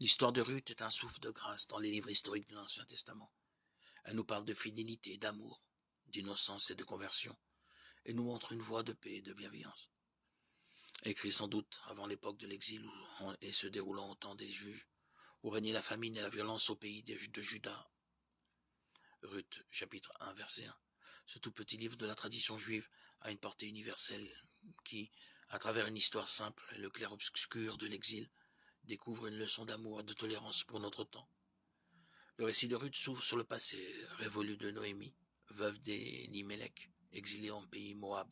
L'histoire de Ruth est un souffle de grâce dans les livres historiques de l'Ancien Testament. Elle nous parle de fidélité, d'amour, d'innocence et de conversion, et nous montre une voie de paix et de bienveillance. Écrit sans doute avant l'époque de l'exil et se déroulant au temps des juges, où régnait la famine et la violence au pays de Juda. Ruth, chapitre 1, verset 1. Ce tout petit livre de la tradition juive a une portée universelle qui, à travers une histoire simple et le clair-obscur de l'exil, découvre une leçon d'amour et de tolérance pour notre temps. Le récit de Ruth s'ouvre sur le passé révolu de Noémie, veuve d'Elimelech, exilée en pays Moab,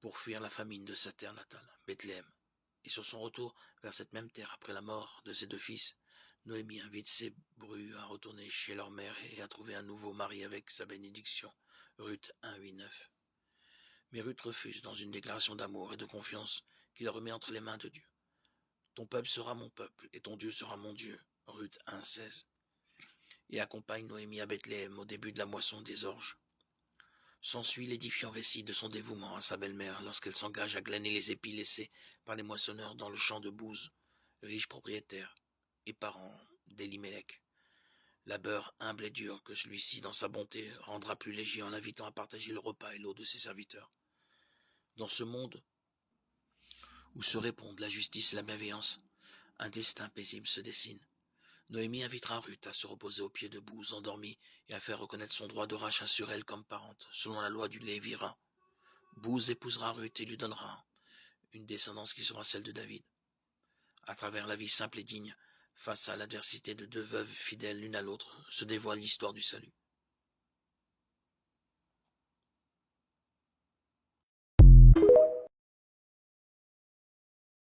pour fuir la famine de sa terre natale, Bethléem. Et sur son retour vers cette même terre après la mort de ses deux fils, Noémie invite ses brus à retourner chez leur mère et à trouver un nouveau mari avec sa bénédiction. Ruth 1, 8, 9. Mais Ruth refuse dans une déclaration d'amour et de confiance qui la remet entre les mains de Dieu. Ton peuple sera mon peuple et ton Dieu sera mon Dieu. Ruth 1, 16. Et accompagne Noémie à Bethléem au début de la moisson des orges. S'ensuit l'édifiant récit de son dévouement à sa belle-mère lorsqu'elle s'engage à glaner les épis laissés par les moissonneurs dans le champ de Bouze, riche propriétaire et parent d'Elimelech. Labeur humble et dur que celui-ci, dans sa bonté, rendra plus léger en l'invitant à partager le repas et l'eau de ses serviteurs. Dans ce monde où se répondent la justice et la bienveillance, un destin paisible se dessine. Noémie invitera Ruth à se reposer aux pieds de Bouze endormie et à faire reconnaître son droit de rachat sur elle comme parente, selon la loi du Lévirin. Bouze épousera Ruth et lui donnera une descendance qui sera celle de David. À travers la vie simple et digne, face à l'adversité de deux veuves fidèles l'une à l'autre, se dévoile l'histoire du salut.